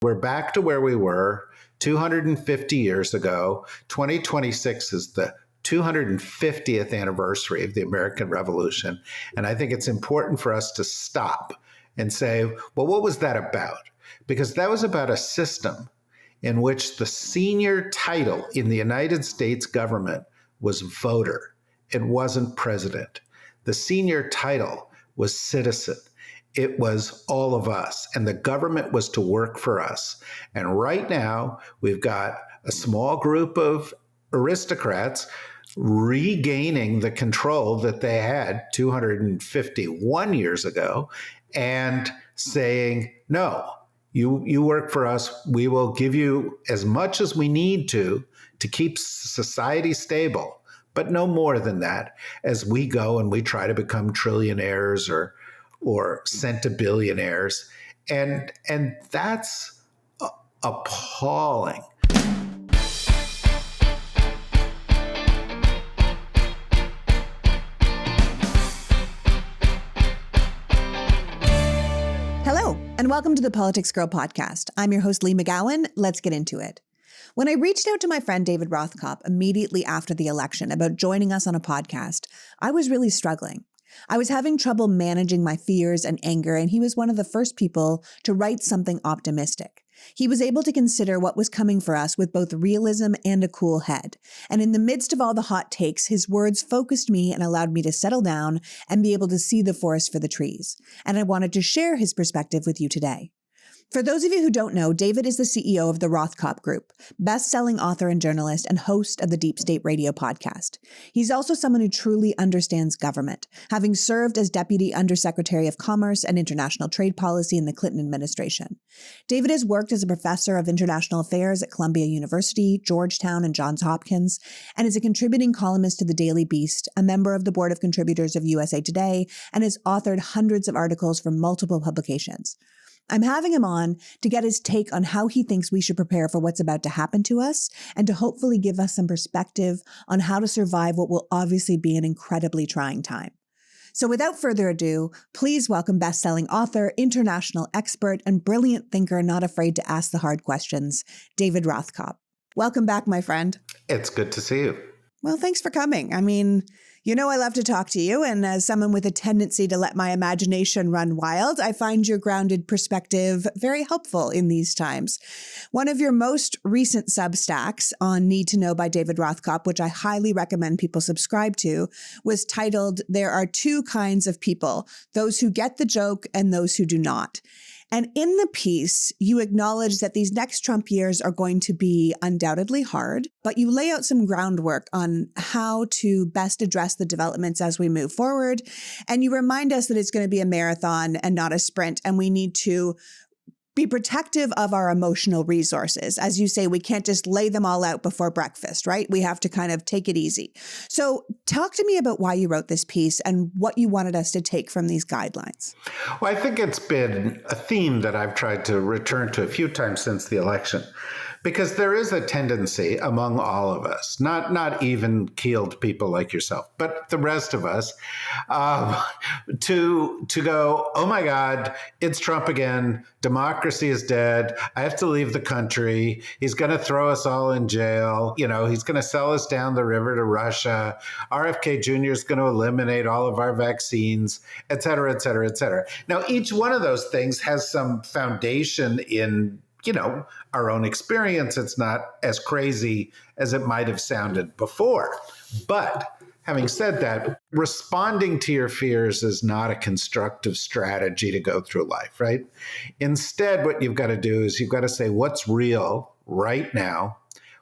We're back to where we were 250 years ago. 2026 is the 250th anniversary of the American Revolution. And I think it's important for us to stop and say, well, what was that about? Because that was about a system in which the senior title in the United States government was voter. It wasn't president. The senior title was citizen. It was all of us, and the government was to work for us. And right now, we've got a small group of aristocrats regaining the control that they had 251 years ago and saying, no, you work for us. We will give you as much as we need to keep society stable, but no more than that as we go and we try to become trillionaires or centibillionaires. And that's appalling. Hello, and welcome to the PoliticsGirl podcast. I'm your host, Lee McGowan. Let's get into it. When I reached out to my friend David Rothkopf immediately after the election about joining us on a podcast, I was really struggling. I was having trouble managing my fears and anger, and he was one of the first people to write something optimistic. He was able to consider what was coming for us with both realism and a cool head. And in the midst of all the hot takes, his words focused me and allowed me to settle down and be able to see the forest for the trees. And I wanted to share his perspective with you today. For those of you who don't know, David is the CEO of the Rothkopf Group, best-selling author and journalist and host of the Deep State Radio podcast. He's also someone who truly understands government, having served as Deputy Undersecretary of Commerce and International Trade Policy in the Clinton administration. David has worked as a professor of international affairs at Columbia University, Georgetown, and Johns Hopkins, and is a contributing columnist to the Daily Beast, a member of the board of contributors of USA Today, and has authored hundreds of articles for multiple publications. I'm having him on to get his take on how he thinks we should prepare for what's about to happen to us and to hopefully give us some perspective on how to survive what will obviously be an incredibly trying time. So without further ado, please welcome best-selling author, international expert, and brilliant thinker not afraid to ask the hard questions, David Rothkopf. Welcome back, my friend. It's good to see you. Well, thanks for coming. I mean, you know I love to talk to you, and as someone with a tendency to let my imagination run wild, I find your grounded perspective very helpful in these times. One of your most recent Substacks on Need to Know by David Rothkopf, which I highly recommend people subscribe to, was titled, "There Are Two Kinds of People, Those Who Get the Joke and Those Who Do Not." And in the piece, you acknowledge that these next Trump years are going to be undoubtedly hard, but you lay out some groundwork on how to best address the developments as we move forward. And you remind us that it's going to be a marathon and not a sprint, and we need to be protective of our emotional resources. As you say, we can't just lay them all out before breakfast, right? We have to kind of take it easy. So talk to me about why you wrote this piece and what you wanted us to take from these guidelines. Well, I think it's been a theme that I've tried to return to a few times since the election, because there is a tendency among all of us, not even keeled people like yourself, but the rest of us, to go, oh my God, it's Trump again. Democracy is dead. I have to leave the country. He's going to throw us all in jail. You know, he's going to sell us down the river to Russia. RFK Jr. is going to eliminate all of our vaccines, et cetera, et cetera, et cetera. Now, each one of those things has some foundation in our own experience. It's not as crazy as it might have sounded before. But having said that, responding to your fears is not a constructive strategy to go through life, right? Instead, what you've got to do is you've got to say, what's real right now?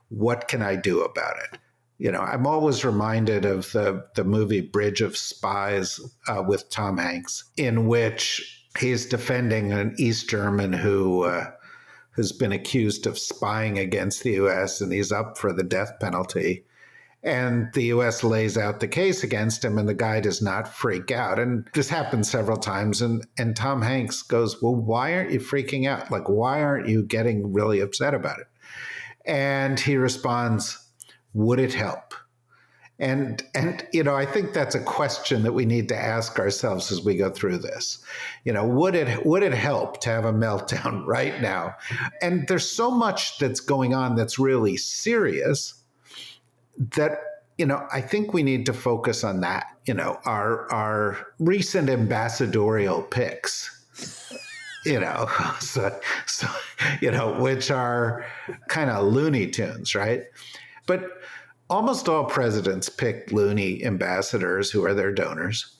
What can I do about it? I'm always reminded of the movie Bridge of Spies with Tom Hanks, in which he's defending an East German who's been accused of spying against the U.S., and he's up for the death penalty. And the U.S. lays out the case against him, and the guy does not freak out. And this happens several times. And Tom Hanks goes, well, why aren't you freaking out? Like, why aren't you getting really upset about it? And he responds, would it help? And I think that's a question that we need to ask ourselves as we go through this. Would it help to have a meltdown right now? And there's so much that's going on that's really serious that I think we need to focus on that. Our recent ambassadorial picks. Which are kind of Looney Tunes, right? But almost all presidents pick loony ambassadors who are their donors.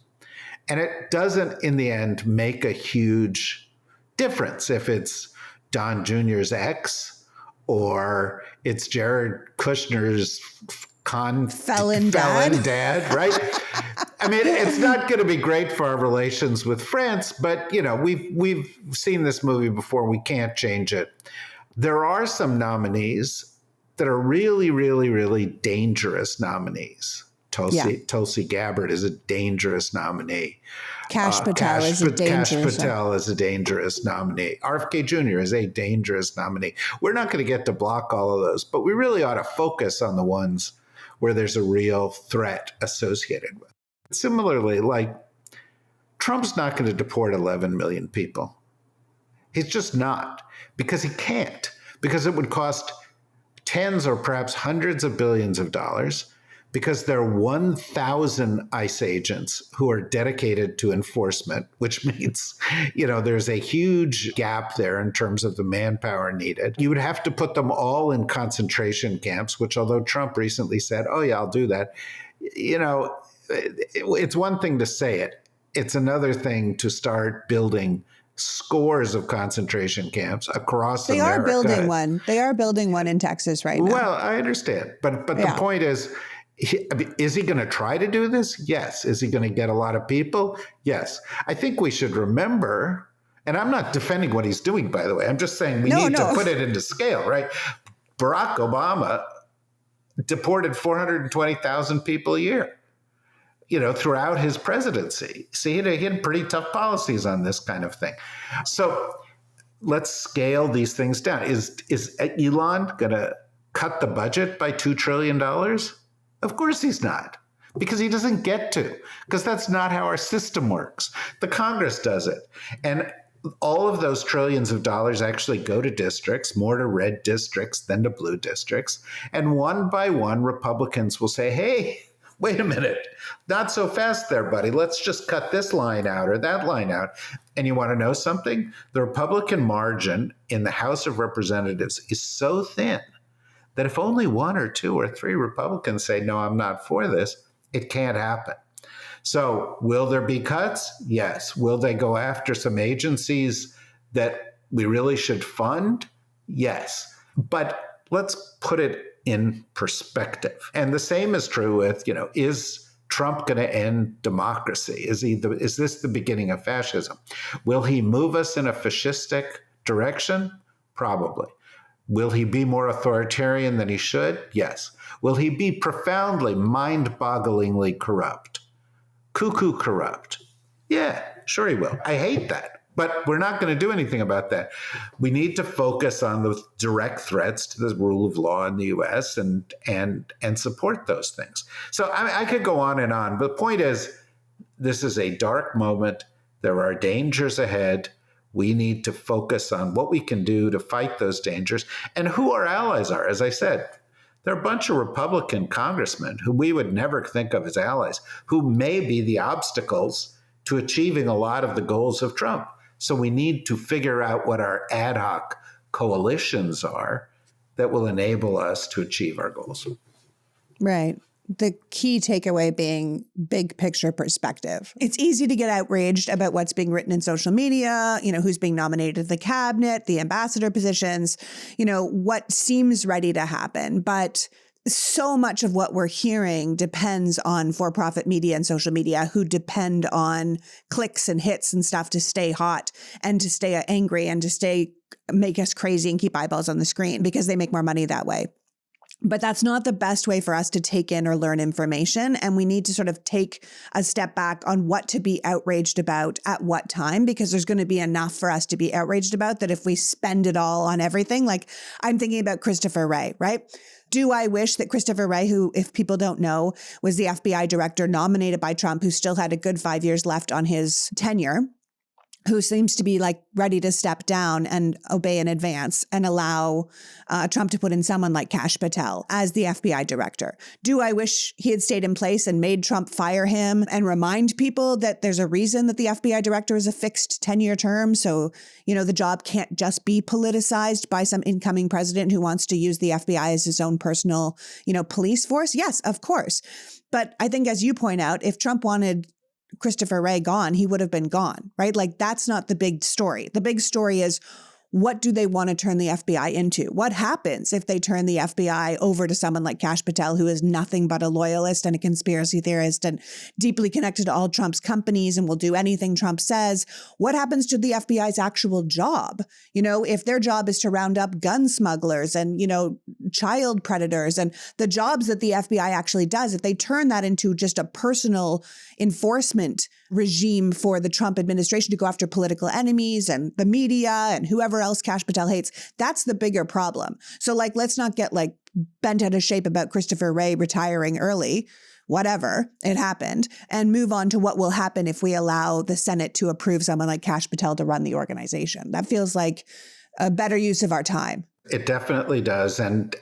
And it doesn't, in the end, make a huge difference if it's Don Jr.'s ex or it's Jared Kushner's felon dad, right? I mean, it's not going to be great for our relations with France, but we've seen this movie before. We can't change it. There are some nominees that are really, really, really dangerous nominees. Tulsi Gabbard is a dangerous nominee. Kash Patel is a dangerous nominee. RFK Jr. is a dangerous nominee. We're not going to get to block all of those, but we really ought to focus on the ones where there's a real threat associated with. Similarly, like Trump's not going to deport 11 million people. He's just not, because he can't, because it would cost tens or perhaps hundreds of billions of dollars, because there are 1,000 ICE agents who are dedicated to enforcement, which means, there's a huge gap there in terms of the manpower needed. You would have to put them all in concentration camps, which although Trump recently said, oh yeah, I'll do that. It's one thing to say it. It's another thing to start building scores of concentration camps across America. They are building one in Texas right now. Well, I understand. But the point is he going to try to do this? Yes. Is he going to get a lot of people? Yes. I think we should remember, and I'm not defending what he's doing, by the way. I'm just saying we need to put it into scale, right? Barack Obama deported 420,000 people a year, throughout his presidency. See, he had pretty tough policies on this kind of thing. So let's scale these things down. Is Elon going to cut the budget by $2 trillion? Of course he's not, because he doesn't get to, because that's not how our system works. The Congress does it. And all of those trillions of dollars actually go to districts, more to red districts than to blue districts. And one by one, Republicans will say, hey, wait a minute, not so fast there, buddy. Let's just cut this line out or that line out. And you want to know something? The Republican margin in the House of Representatives is so thin that if only one or two or three Republicans say, no, I'm not for this, it can't happen. So will there be cuts? Yes. Will they go after some agencies that we really should fund? Yes. But let's put it in perspective. And the same is true with, is Trump going to end democracy? Is this the beginning of fascism? Will he move us in a fascistic direction? Probably. Will he be more authoritarian than he should? Yes. Will he be profoundly, mind-bogglingly corrupt? Cuckoo corrupt? Yeah, sure he will. I hate that. But we're not going to do anything about that. We need to focus on the direct threats to the rule of law in the U.S. and support those things. So I could go on and on. But the point is, this is a dark moment. There are dangers ahead. We need to focus on what we can do to fight those dangers and who our allies are. As I said, there are a bunch of Republican congressmen who we would never think of as allies, who may be the obstacles to achieving a lot of the goals of Trump. So we need to figure out what our ad hoc coalitions are that will enable us to achieve our goals. Right. The key takeaway being big picture perspective. It's easy to get outraged about what's being written in social media, who's being nominated to the cabinet, the ambassador positions, what seems ready to happen. But so much of what we're hearing depends on for-profit media and social media, who depend on clicks and hits and stuff to stay hot and to stay angry and to make us crazy and keep eyeballs on the screen because they make more money that way. But that's not the best way for us to take in or learn information. And we need to sort of take a step back on what to be outraged about at what time, because there's going to be enough for us to be outraged about that if we spend it all on everything. Like I'm thinking about Christopher Wray, right? Do I wish that Christopher Wray, who, if people don't know, was the FBI director nominated by Trump, who still had a good 5 years left on his tenure, who seems to be like ready to step down and obey in advance and allow Trump to put in someone like Kash Patel as the FBI director. Do I wish he had stayed in place and made Trump fire him and remind people that there's a reason that the FBI director is a fixed 10-year term? So, the job can't just be politicized by some incoming president who wants to use the FBI as his own personal, police force. Yes, of course. But I think, as you point out, if Trump wanted Christopher Wray gone, he would have been gone, right? Like that's not the big story. The big story is, what do they want to turn the FBI into? What happens if they turn the FBI over to someone like Kash Patel, who is nothing but a loyalist and a conspiracy theorist and deeply connected to all Trump's companies and will do anything Trump says? What happens to the FBI's actual job? If their job is to round up gun smugglers and, child predators and the jobs that the FBI actually does, if they turn that into just a personal enforcement regime for the Trump administration to go after political enemies and the media and whoever else Kash Patel hates, that's the bigger problem. So let's not get bent out of shape about Christopher Wray retiring early, whatever, it happened, and move on to what will happen if we allow the Senate to approve someone like Kash Patel to run the organization. That feels like a better use of our time. It definitely does. And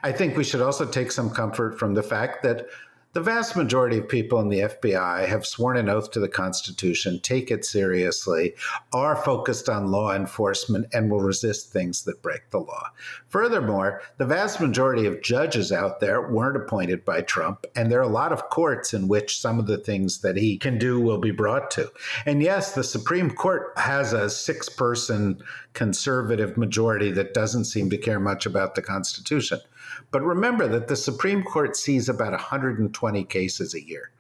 I think we should also take some comfort from the fact that the vast majority of people in the FBI have sworn an oath to the Constitution, take it seriously, are focused on law enforcement, and will resist things that break the law. Furthermore, the vast majority of judges out there weren't appointed by Trump, and there are a lot of courts in which some of the things that he can do will be brought to. And yes, the Supreme Court has a 6-person conservative majority that doesn't seem to care much about the Constitution. But remember that the Supreme Court sees about 120 cases a year.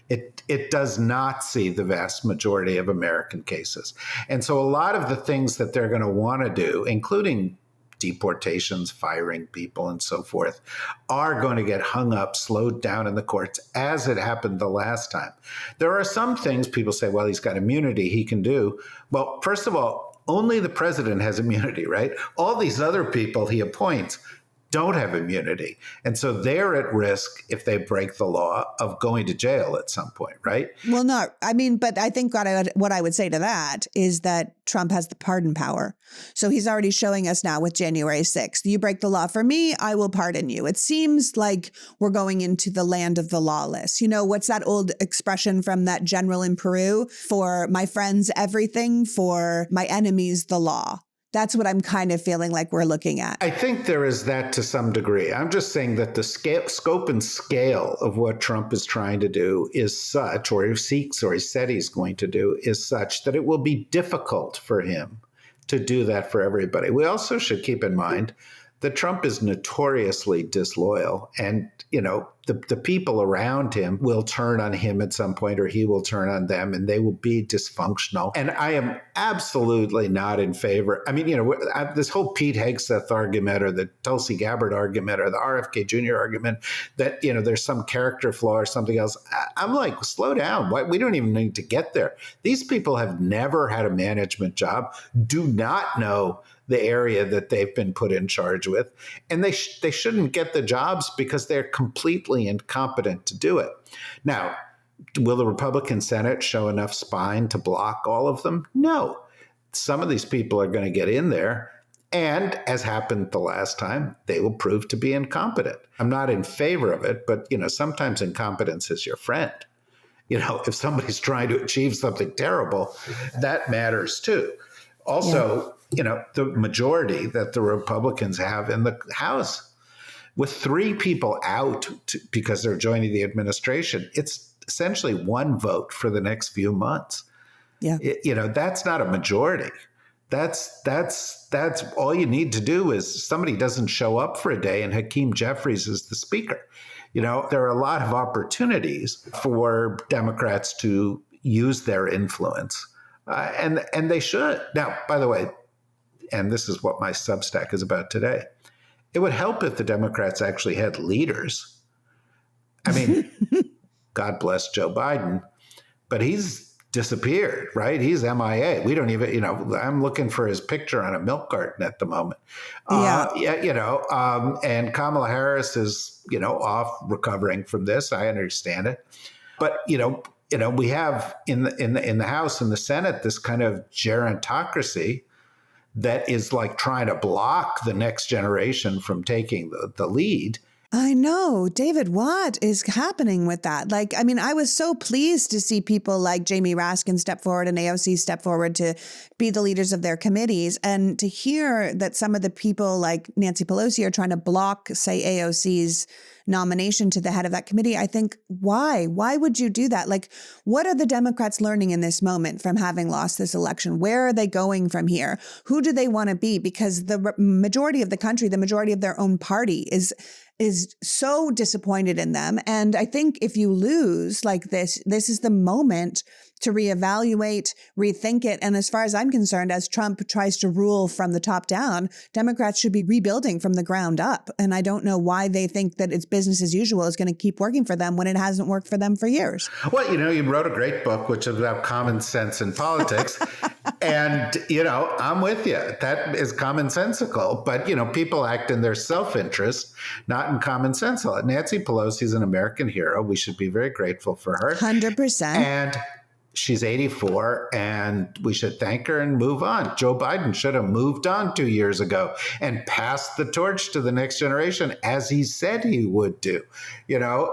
It does not see the vast majority of American cases. And so a lot of the things that they're going to want to do, including deportations, firing people, and so forth, are going to get hung up, slowed down in the courts, as it happened the last time. There are some things people say, well, he's got immunity, he can do. Well, first of all, only the president has immunity, right? All these other people he appoints don't have immunity. And so they're at risk, if they break the law, of going to jail at some point, right? Well, but I think what I would say to that is that Trump has the pardon power. So he's already showing us now with January 6th, you break the law for me, I will pardon you. It seems like we're going into the land of the lawless. What's that old expression from that general in Peru? For my friends, everything, for my enemies, the law. That's what I'm kind of feeling like we're looking at. I think there is that to some degree. I'm just saying that the scope and scale of what Trump is trying to do is such, or he seeks, or he said he's going to do, is such that it will be difficult for him to do that for everybody. We also should keep in mind that Trump is notoriously disloyal, and the people around him will turn on him at some point, or he will turn on them, and they will be dysfunctional. And I am absolutely not in favor. I mean, this whole Pete Hegseth argument, or the Tulsi Gabbard argument, or the RFK Jr. argument that, there's some character flaw or something else. I'm like, slow down. We don't even need to get there. These people have never had a management job, do not know the area that they've been put in charge with, and they shouldn't get the jobs because they're completely incompetent to do it. Now, will the Republican Senate show enough spine to block all of them? No. Some of these people are going to get in there, and as happened the last time, they will prove to be incompetent. I'm not in favor of it, but sometimes incompetence is your friend. If somebody's trying to achieve something terrible, that matters too. Also, the majority that the Republicans have in the House, with 3 people out because they're joining the administration, it's essentially 1 vote for the next few months. Yeah. That's not a majority. That's all you need to do is somebody doesn't show up for a day and Hakeem Jeffries is the speaker. There are a lot of opportunities for Democrats to use their influence. And they should. Now, by the way, and this is what my Substack is about today, It would help if the Democrats actually had leaders. I mean, God bless Joe Biden, but he's disappeared, right? He's MIA. We don't even, I'm looking for his picture on a milk carton at the moment. And Kamala Harris is, off recovering from this. I understand it. But, we have in the House and the Senate this kind of gerontocracy that is like trying to block the next generation from taking the lead. I know. David, what is happening with that? I was so pleased to see people like Jamie Raskin step forward and AOC step forward to be the leaders of their committees. And to hear that some of the people like Nancy Pelosi are trying to block, say, AOC's nomination to the head of that committee, I think, why? Why would you do that? What are the Democrats learning in this moment from having lost this election? Where are they going from here? Who do they want to be? Because the majority of the country, the majority of their own party is so disappointed in them. And I think if you lose like this is the moment to reevaluate, rethink it. And as far as I'm concerned, as Trump tries to rule from the top down, Democrats should be rebuilding from the ground up. And I don't know why they think that it's business as usual is going to keep working for them when it hasn't worked for them for years. Well, you wrote a great book, which is about common sense in politics. And, I'm with you. That is commonsensical. But, people act in their self-interest, not in common sense. Nancy Pelosi is an American hero. We should be very grateful for her. 100%. And she's 84, and we should thank her and move on. Joe Biden should have moved on 2 years ago and passed the torch to the next generation, as he said he would do,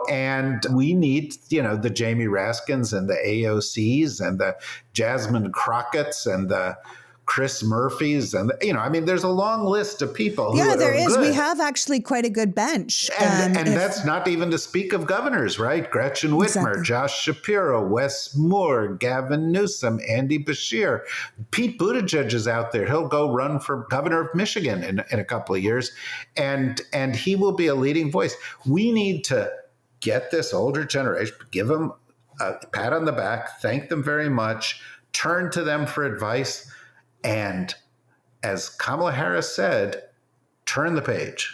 and we need, the Jamie Raskins and the AOCs and the Jasmine Crockett's and the Chris Murphy's and, there's a long list of people. Yeah, there is. Good. We have actually quite a good bench. And that's not even to speak of governors, right? Gretchen Whitmer, exactly. Josh Shapiro, Wes Moore, Gavin Newsom, Andy Beshear. Pete Buttigieg is out there. He'll go run for governor of Michigan in a couple of years. And he will be a leading voice. We need to get this older generation, give them a pat on the back, thank them very much, turn to them for advice. And as Kamala Harris said, turn the page.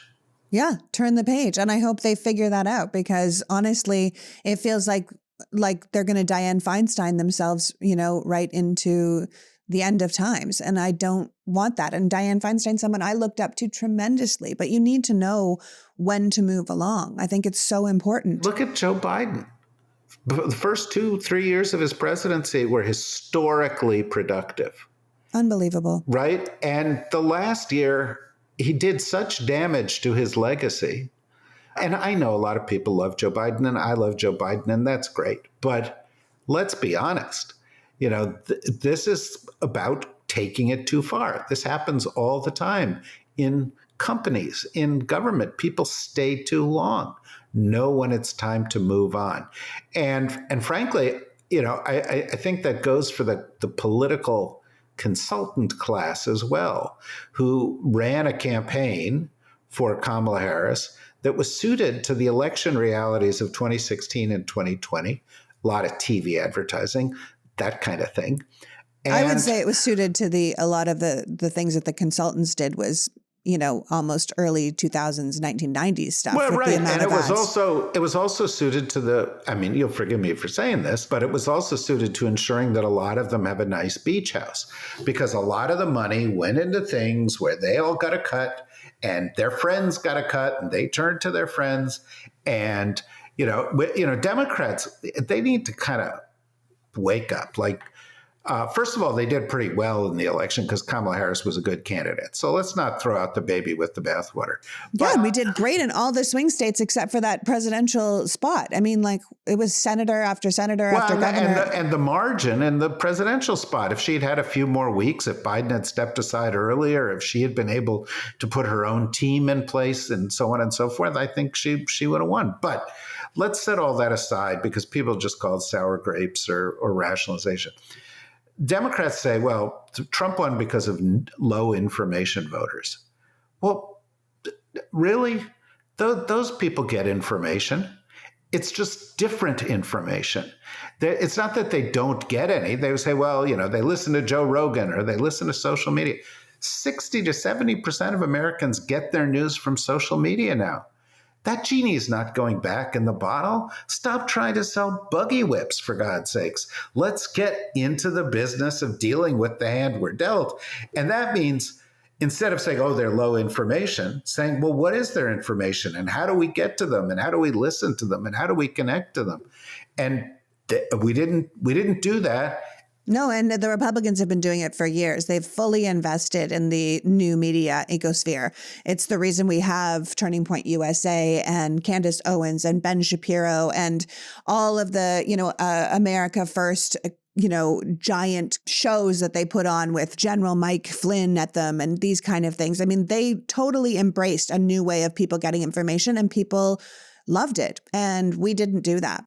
Yeah, turn the page. And I hope they figure that out, because honestly, it feels like they're going to Dianne Feinstein themselves, right into the end of times. And I don't want that. And Dianne Feinstein, someone I looked up to tremendously, but you need to know when to move along. I think it's so important. Look at Joe Biden. The first 2-3 years of his presidency were historically productive. Unbelievable. Right? And the last year, he did such damage to his legacy. And I know a lot of people love Joe Biden, and I love Joe Biden, and that's great. But let's be honest. This is about taking it too far. This happens all the time in companies, in government. People stay too long, know when it's time to move on. And frankly, I think that goes for the political consultant class as well, who ran a campaign for Kamala Harris that was suited to the election realities of 2016 and 2020, a lot of TV advertising, that kind of thing. And I would say it was suited to a lot of the things that the consultants did was, almost early 2000s, 1990s stuff. Well, right. And it was also suited to you'll forgive me for saying this, but it was also suited to ensuring that a lot of them have a nice beach house, because a lot of the money went into things where they all got a cut and their friends got a cut and they turned to their friends. And, Democrats, they need to kind of wake up. First of all, they did pretty well in the election because Kamala Harris was a good candidate. So let's not throw out the baby with the bathwater. Yeah, we did great in all the swing states except for that presidential spot. It was senator after senator after governor. And the margin in the presidential spot, if she'd had a few more weeks, if Biden had stepped aside earlier, if she had been able to put her own team in place and so on and so forth, I think she would have won. But let's set all that aside because people just call it sour grapes or rationalization. Democrats say, well, Trump won because of low information voters. Well, really? Those people get information. It's just different information. It's not that they don't get any. They would say, well, they listen to Joe Rogan or they listen to social media. 60 to 70% of Americans get their news from social media now. That genie is not going back in the bottle. Stop trying to sell buggy whips, for God's sakes. Let's get into the business of dealing with the hand we're dealt. And that means instead of saying, oh, they're low information, saying, well, what is their information? And how do we get to them? And how do we listen to them? And how do we connect to them? And we didn't do that. No, and the Republicans have been doing it for years. They've fully invested in the new media ecosphere. It's the reason we have Turning Point USA and Candace Owens and Ben Shapiro and all of the, America First, giant shows that they put on with General Mike Flynn at them and these kind of things. I mean, they totally embraced a new way of people getting information and people loved it. And we didn't do that.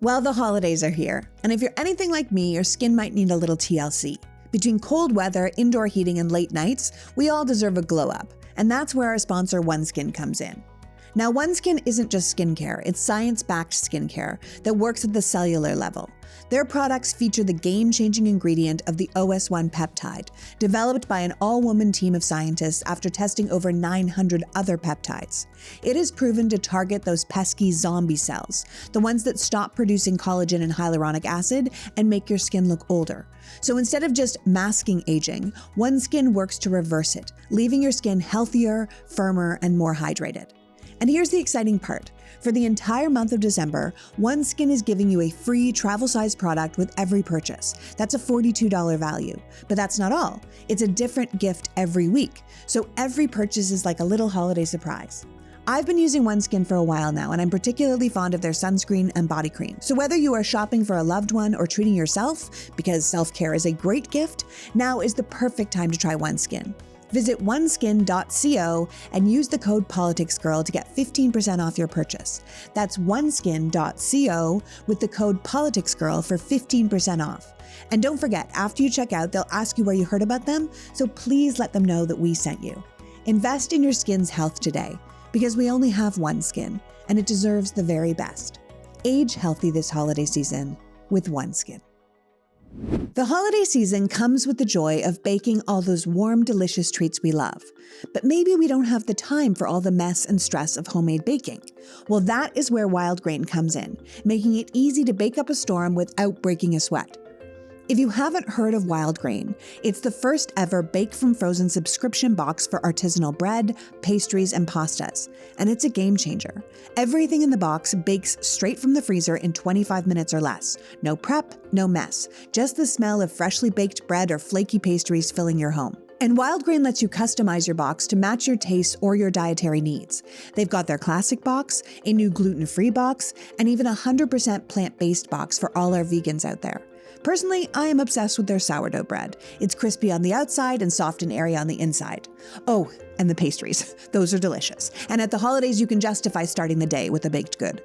Well, the holidays are here, and if you're anything like me, your skin might need a little TLC. Between cold weather, indoor heating, and late nights, we all deserve a glow up, and that's where our sponsor OneSkin comes in. Now, OneSkin isn't just skincare, it's science-backed skincare that works at the cellular level. Their products feature the game-changing ingredient of the OS1 peptide, developed by an all-woman team of scientists after testing over 900 other peptides. It is proven to target those pesky zombie cells, the ones that stop producing collagen and hyaluronic acid and make your skin look older. So instead of just masking aging, OneSkin works to reverse it, leaving your skin healthier, firmer, and more hydrated. And here's the exciting part. For the entire month of December, OneSkin is giving you a free travel-size product with every purchase. That's a $42 value. But that's not all. It's a different gift every week. So every purchase is like a little holiday surprise. I've been using OneSkin for a while now, and I'm particularly fond of their sunscreen and body cream. So whether you are shopping for a loved one or treating yourself, because self-care is a great gift, now is the perfect time to try OneSkin. Visit oneskin.co and use the code PoliticsGirl to get 15% off your purchase. That's oneskin.co with the code PoliticsGirl for 15% off. And don't forget, after you check out, they'll ask you where you heard about them, so please let them know that we sent you. Invest in your skin's health today, because we only have one skin, and it deserves the very best. Age healthy this holiday season with OneSkin. The holiday season comes with the joy of baking all those warm, delicious treats we love. But maybe we don't have the time for all the mess and stress of homemade baking. Well, that is where Wild Grain comes in, making it easy to bake up a storm without breaking a sweat. If you haven't heard of Wild Grain, it's the first ever Bake from Frozen subscription box for artisanal bread, pastries, and pastas. And it's a game changer. Everything in the box bakes straight from the freezer in 25 minutes or less. No prep, no mess. Just the smell of freshly baked bread or flaky pastries filling your home. And Wild Grain lets you customize your box to match your tastes or your dietary needs. They've got their classic box, a new gluten-free box, and even a 100% plant-based box for all our vegans out there. Personally, I am obsessed with their sourdough bread. It's crispy on the outside and soft and airy on the inside. Oh, and the pastries. Those are delicious. And at the holidays, you can justify starting the day with a baked good.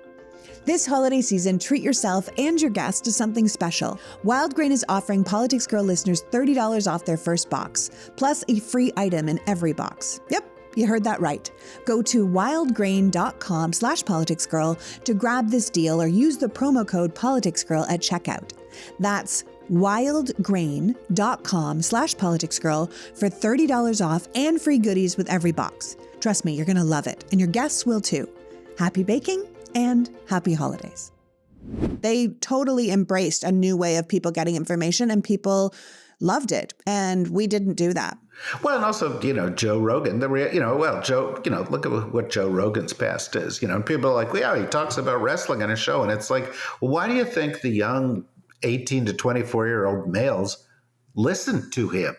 This holiday season, treat yourself and your guests to something special. Wild Grain is offering PoliticsGirl listeners $30 off their first box, plus a free item in every box. Yep. You heard that right. Go to wildgrain.com/politicsgirl to grab this deal or use the promo code politicsgirl at checkout. That's wildgrain.com/politicsgirl for $30 off and free goodies with every box. Trust me, you're going to love it, and your guests will too. Happy baking and happy holidays. They totally embraced a new way of people getting information, and people loved it, and we didn't do that. Well, and also, Joe Rogan, look at what Joe Rogan's past is, and people are like, well, yeah, he talks about wrestling on his show. And it's like, well, why do you think the young 18 to 24-year-old males listen to him?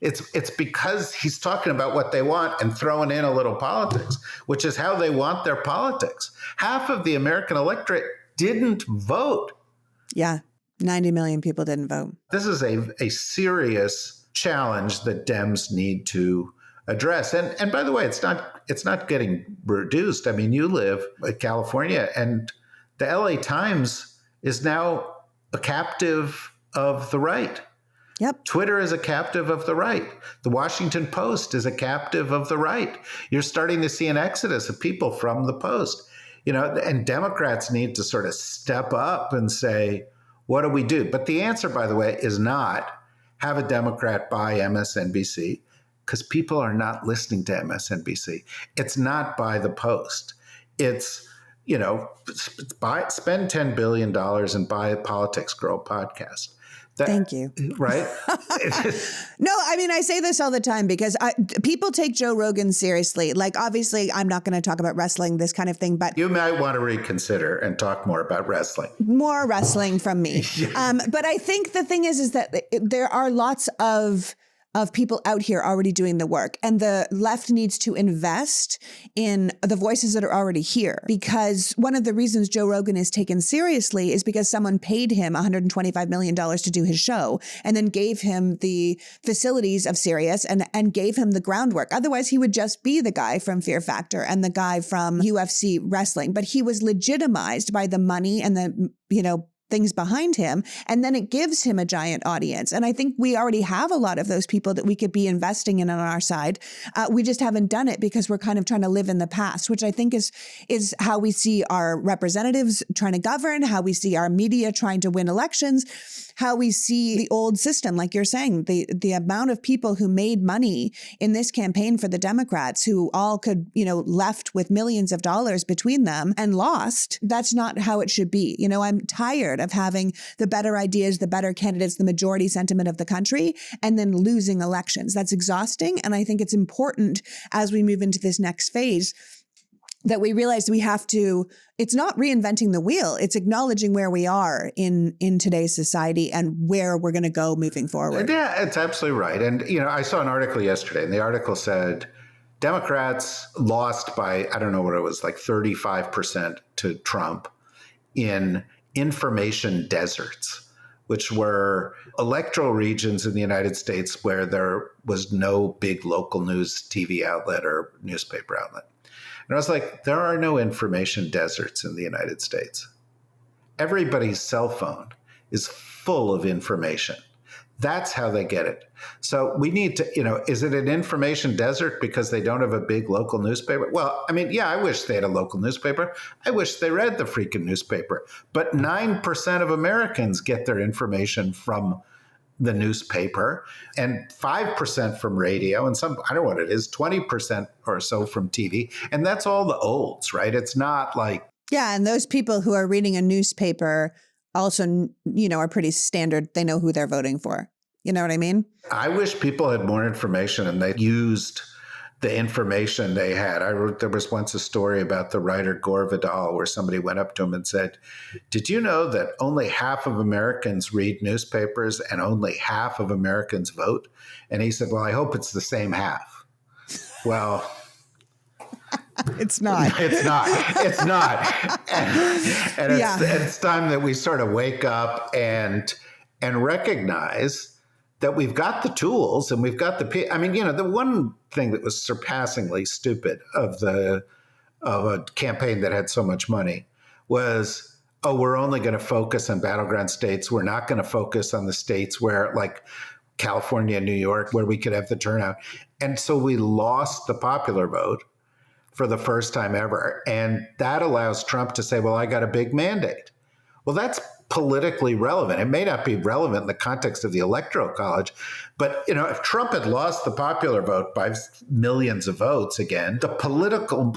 It's because he's talking about what they want and throwing in a little politics, which is how they want their politics. Half of the American electorate didn't vote. Yeah, 90 million people didn't vote. This is a serious challenge that Dems need to address. And by the way, it's not getting reduced. I mean, you live in California, and the LA Times is now a captive of the right. Yep. Twitter is a captive of the right. The Washington Post is a captive of the right. You're starting to see an exodus of people from the Post. And Democrats need to sort of step up and say, what do we do? But the answer, by the way, is not have a Democrat buy MSNBC? Because people are not listening to MSNBC. It's not by the Post. It's, spend $10 billion and buy a PoliticsGirl podcast. Thank you. Right? No, I mean, I say this all the time because people take Joe Rogan seriously. Like, obviously, I'm not going to talk about wrestling, this kind of thing, but you might want to reconsider and talk more about wrestling. More wrestling from me. But I think the thing is that there are lots of people out here already doing the work. And the left needs to invest in the voices that are already here. Because one of the reasons Joe Rogan is taken seriously is because someone paid him $125 million to do his show and then gave him the facilities of Sirius and gave him the groundwork. Otherwise, he would just be the guy from Fear Factor and the guy from UFC wrestling. But he was legitimized by the money and the, things behind him. And then it gives him a giant audience. And I think we already have a lot of those people that we could be investing in on our side. We just haven't done it because we're kind of trying to live in the past, which I think is how we see our representatives trying to govern, how we see our media trying to win elections, how we see the old system, like you're saying, the amount of people who made money in this campaign for the Democrats who all could, left with millions of dollars between them and lost. That's not how it should be. I'm tired of having the better ideas, the better candidates, the majority sentiment of the country, and then losing elections. That's exhausting. And I think it's important as we move into this next phase that we realize it's not reinventing the wheel. It's acknowledging where we are in today's society and where we're going to go moving forward. Yeah, it's absolutely right. And, I saw an article yesterday, and the article said Democrats lost by, I don't know what it was, like 35% to Trump in information deserts, which were electoral regions in the United States where there was no big local news TV outlet or newspaper outlet. And I was like, there are no information deserts in the United States. Everybody's cell phone is full of information. That's how they get it. So we need to, is it an information desert because they don't have a big local newspaper? Well, I mean, yeah, I wish they had a local newspaper. I wish they read the freaking newspaper. But 9% of Americans get their information from the newspaper and 5% from radio and I don't know what it is, 20% or so from TV. And that's all the olds, right? It's not like. Yeah. And those people who are reading a newspaper also, are pretty standard. They know who they're voting for. You know what I mean? I wish people had more information and they used the information they had. There was once a story about the writer Gore Vidal where somebody went up to him and said, did you know that only half of Americans read newspapers and only half of Americans vote? And he said, well, I hope it's the same half. Well, it's not. It's not. It's not. And it's time that we sort of wake up and recognize that we've got the tools and we've got the one thing that was surpassingly stupid of a campaign that had so much money was, we're only going to focus on battleground states. We're not going to focus on the states where, like California and New York, where we could have the turnout. And so we lost the popular vote for the first time ever. And that allows Trump to say, well, I got a big mandate. Well, that's politically relevant. It may not be relevant in the context of the Electoral College, but if Trump had lost the popular vote by millions of votes again, the political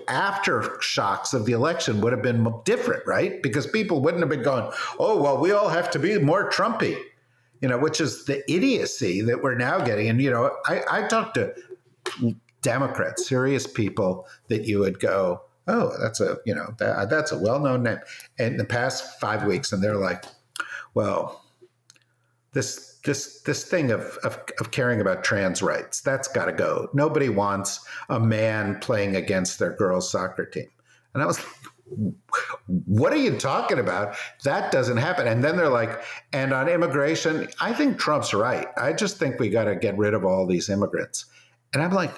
aftershocks of the election would have been different, right? Because people wouldn't have been going, oh, well, we all have to be more Trumpy, which is the idiocy that we're now getting. And, I talked to Democrats, serious people that you would go, oh, that's a well-known name. And in the past 5 weeks, and they're like, well, this thing of caring about trans rights, that's got to go. Nobody wants a man playing against their girls' soccer team. And I was like, what are you talking about? That doesn't happen. And then they're like, and on immigration, I think Trump's right. I just think we got to get rid of all these immigrants. And I'm like,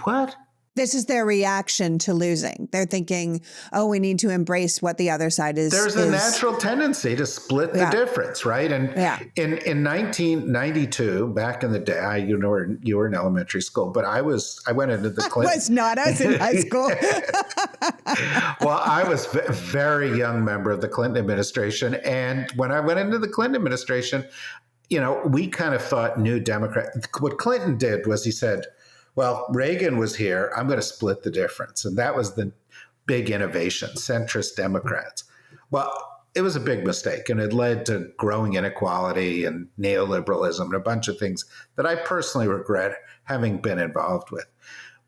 what? This is their reaction to losing. They're thinking, oh, we need to embrace what the other side is. There's a natural tendency to split the difference, right? And in 1992, back in the day, you were in elementary school, but I went into the Clinton. I was not. I was in high school. Well, I was a very young member of the Clinton administration. And when I went into the Clinton administration, we kind of thought New Democrat. What Clinton did was he said, well, Reagan was here. I'm going to split the difference. And that was the big innovation, centrist Democrats. Well, it was a big mistake, and it led to growing inequality and neoliberalism and a bunch of things that I personally regret having been involved with.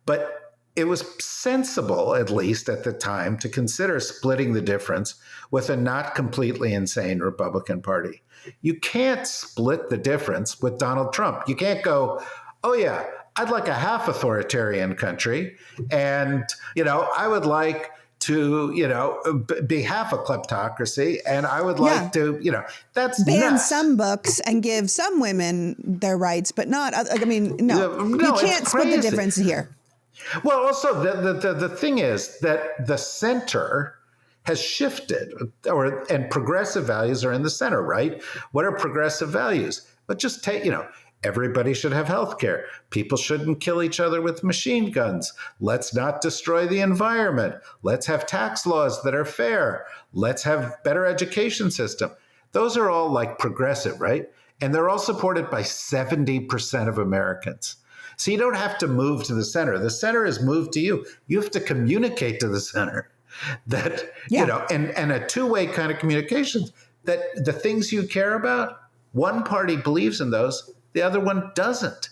But it was sensible, at least at the time, to consider splitting the difference with a not completely insane Republican Party. You can't split the difference with Donald Trump. You can't go, oh yeah, I'd like a half authoritarian country, and I would like to be half a kleptocracy, and I would like to that's ban nuts. some books and give some women their rights, but not. No, you can't split the difference here. Well, also the thing is that the center has shifted, and progressive values are in the center, right? What are progressive values? But just take, everybody should have health care. People shouldn't kill each other with machine guns. Let's not destroy the environment. Let's have tax laws that are fair. Let's have better education system. Those are all like progressive, right? And they're all supported by 70% of Americans. So you don't have to move to the center. The center is moved to you. You have to communicate to the center that, and a two-way kind of communications, that the things you care about, one party believes in those, the other one doesn't.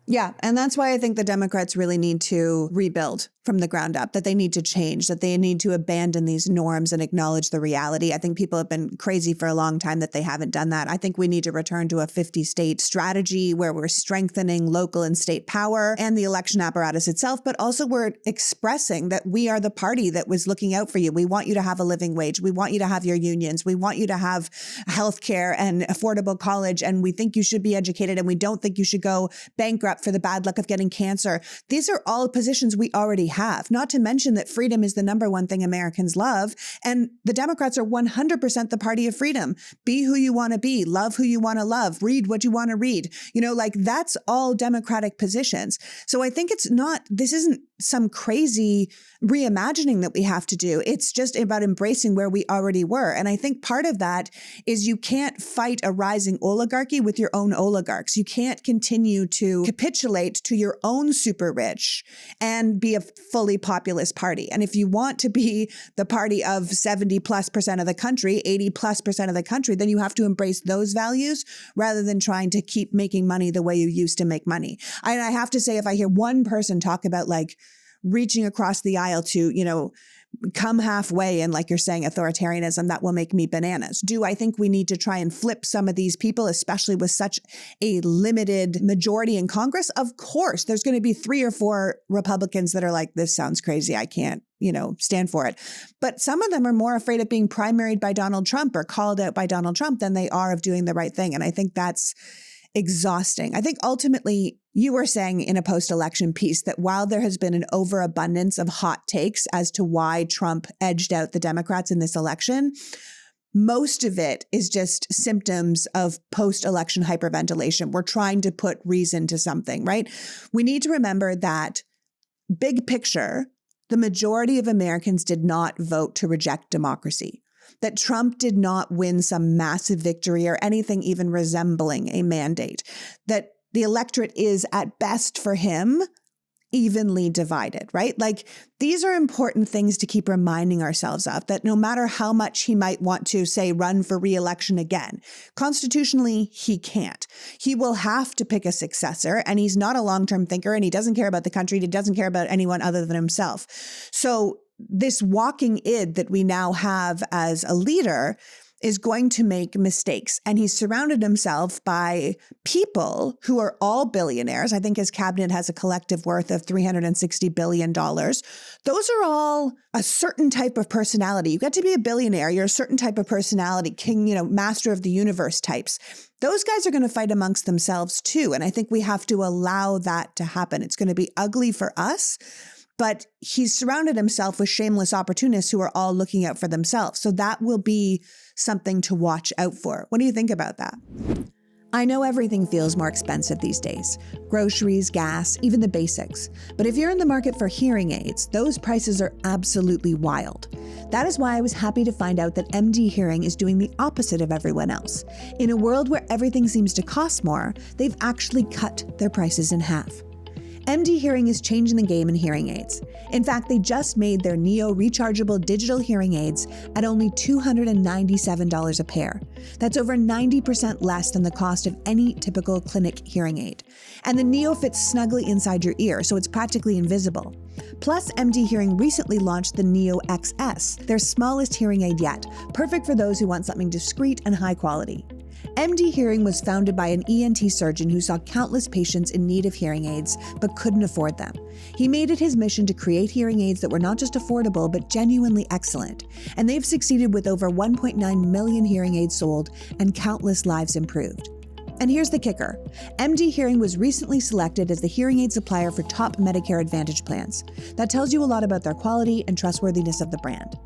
Yeah. And that's why I think the Democrats really need to rebuild from the ground up, that they need to change, that they need to abandon these norms and acknowledge the reality. I think people have been crazy for a long time that they haven't done that. I think we need to return to a 50-state strategy where we're strengthening local and state power and the election apparatus itself, but also we're expressing that we are the party that was looking out for you. We want you to have a living wage. We want you to have your unions. We want you to have health care and affordable college. And we think you should be educated, and we don't think you should go bankrupt for the bad luck of getting cancer. These are all positions we already have, not to mention that freedom is the number one thing Americans love. And the Democrats are 100% the party of freedom. Be who you want to be, love who you want to love, read what you want to read. That's all Democratic positions. So I think this isn't some crazy reimagining that we have to do. It's just about embracing where we already were. And I think part of that is you can't fight a rising oligarchy with your own oligarchs. You can't continue to capitulate to your own super rich and be a fully populist party. And if you want to be the party of 70+% of the country, 80+% of the country, then you have to embrace those values rather than trying to keep making money the way you used to make money. And I have to say, if I hear one person talk about reaching across the aisle to, come halfway and, like you're saying, authoritarianism, that will make me bananas. Do I think we need to try and flip some of these people, especially with such a limited majority in Congress? Of course, there's going to be 3 or 4 Republicans that are like, this sounds crazy. I can't, stand for it. But some of them are more afraid of being primaried by Donald Trump or called out by Donald Trump than they are of doing the right thing. And I think that's exhausting. I think ultimately you were saying in a post-election piece that while there has been an overabundance of hot takes as to why Trump edged out the Democrats in this election, most of it is just symptoms of post-election hyperventilation. We're trying to put reason to something, right? We need to remember that big picture, the majority of Americans did not vote to reject democracy. That Trump did not win some massive victory or anything even resembling a mandate, that the electorate is at best for him evenly divided, right? These are important things to keep reminding ourselves of, that no matter how much he might want to, say, run for re-election again, constitutionally, he can't. He will have to pick a successor, and he's not a long-term thinker, and he doesn't care about the country. He doesn't care about anyone other than himself. So this walking id that we now have as a leader is going to make mistakes. And he's surrounded himself by people who are all billionaires. I think his cabinet has a collective worth of $360 billion. Those are all a certain type of personality. You get to be a billionaire, you're a certain type of personality, king, master of the universe types. Those guys are going to fight amongst themselves too. And I think we have to allow that to happen. It's going to be ugly for us, but he's surrounded himself with shameless opportunists who are all looking out for themselves. So that will be something to watch out for. What do you think about that? I know everything feels more expensive these days. Groceries, gas, even the basics. But if you're in the market for hearing aids, those prices are absolutely wild. That is why I was happy to find out that MD Hearing is doing the opposite of everyone else. In a world where everything seems to cost more, they've actually cut their prices in half. MD Hearing is changing the game in hearing aids. In fact, they just made their Neo rechargeable digital hearing aids at only $297 a pair. That's over 90% less than the cost of any typical clinic hearing aid. And the Neo fits snugly inside your ear, so it's practically invisible. Plus, MD Hearing recently launched the Neo XS, their smallest hearing aid yet, perfect for those who want something discreet and high quality. MD Hearing was founded by an ENT surgeon who saw countless patients in need of hearing aids but couldn't afford them. He made it his mission to create hearing aids that were not just affordable but genuinely excellent, and they've succeeded with over 1.9 million hearing aids sold and countless lives improved. And here's the kicker. MD Hearing was recently selected as the hearing aid supplier for top Medicare Advantage plans. That tells you a lot about their quality and trustworthiness of the brand.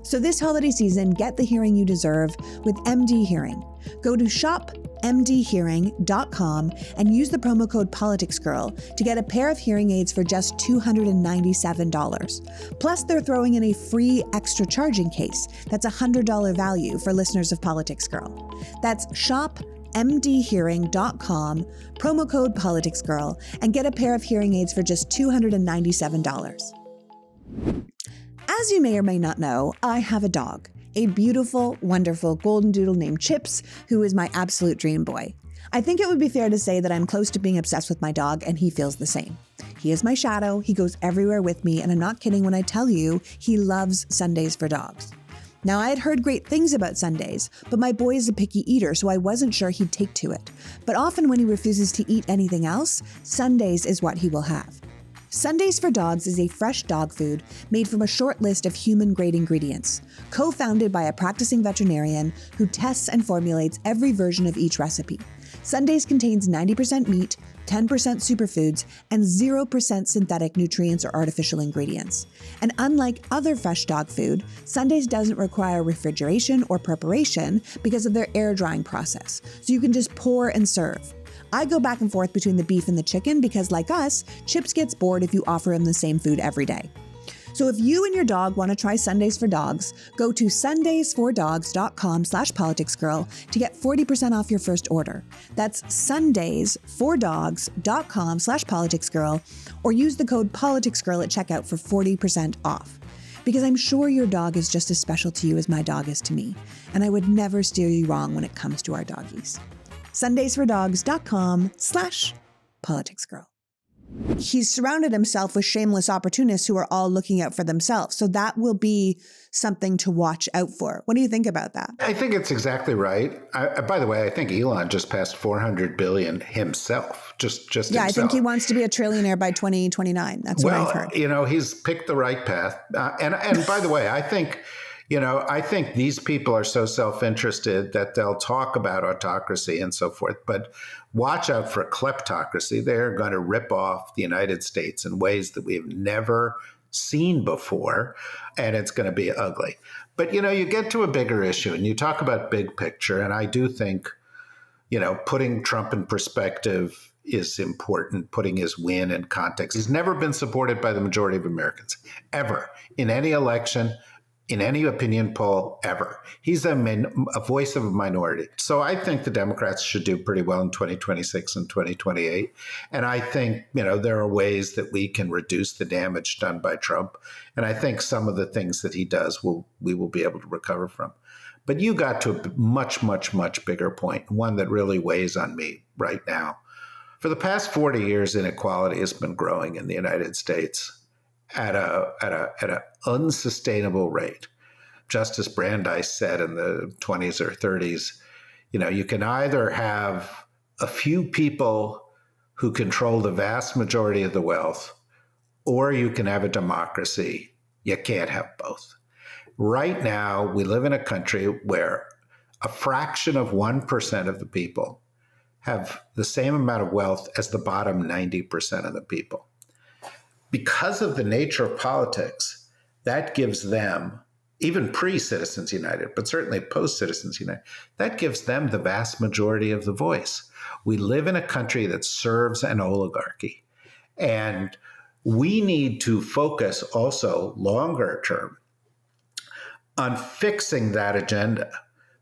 So this holiday season, get the hearing you deserve with MD Hearing. Go to shopmdhearing.com and use the promo code PoliticsGirl to get a pair of hearing aids for just $297. Plus, they're throwing in a free extra charging case. That's a $100 value for listeners of PoliticsGirl. That's shopmdhearing.com, promo code PoliticsGirl, and get a pair of hearing aids for just $297. As you may or may not know, I have a dog, a beautiful, wonderful golden doodle named Chips, who is my absolute dream boy. I think it would be fair to say that I'm close to being obsessed with my dog, and he feels the same. He is my shadow, he goes everywhere with me, and I'm not kidding when I tell you he loves Sundays for dogs. Now, I had heard great things about Sundays, but my boy is a picky eater, so I wasn't sure he'd take to it. But often when he refuses to eat anything else, Sundays is what he will have. Sundays for Dogs is a fresh dog food made from a short list of human-grade ingredients, co-founded by a practicing veterinarian who tests and formulates every version of each recipe. Sundays contains 90% meat, 10% superfoods, and 0% synthetic nutrients or artificial ingredients. And unlike other fresh dog food, Sundays doesn't require refrigeration or preparation because of their air drying process, so you can just pour and serve. I go back and forth between the beef and the chicken because, like us, Chips gets bored if you offer him the same food every day. So if you and your dog want to try Sundays for Dogs, go to sundaysfordogs.com/politicsgirl to get 40% off your first order. That's sundaysfordogs.com/politicsgirl, or use the code politicsgirl at checkout for 40% off. Because I'm sure your dog is just as special to you as my dog is to me, and I would never steer you wrong when it comes to our doggies. sundaysfordogs.com/politicsgirl. He's surrounded himself with shameless opportunists who are all looking out for themselves. So that will be something to watch out for. What do you think about that? I think it's exactly right. By the way, I think Elon just passed 400 billion himself. Just yeah, himself. I think he wants to be a trillionaire by 2029. That's what I've heard. He's picked the right path. And by the way, I think these people are so self-interested that they'll talk about autocracy and so forth, but watch out for kleptocracy. They're going to rip off the United States in ways that we've never seen before, and it's going to be ugly. But, you get to a bigger issue and you talk about big picture, and I do think, putting Trump in perspective is important, putting his win in context. He's never been supported by the majority of Americans, ever, in any election, in any opinion poll ever. He's a voice of a minority. So I think the Democrats should do pretty well in 2026 and 2028. And I think, there are ways that we can reduce the damage done by Trump. And I think some of the things that he does we will be able to recover from. But you got to a much, much, much bigger point, one that really weighs on me right now. For the past 40 years, inequality has been growing in the United States at an unsustainable rate. Justice Brandeis said in the 20s or 30s, you can either have a few people who control the vast majority of the wealth, or you can have a democracy. You can't have both. Right now, we live in a country where a fraction of 1% of the people have the same amount of wealth as the bottom 90% of the people. Because of the nature of politics, that gives them, even pre-Citizens United, but certainly post-Citizens United, that gives them the vast majority of the voice. We live in a country that serves an oligarchy. And we need to focus also longer term on fixing that agenda,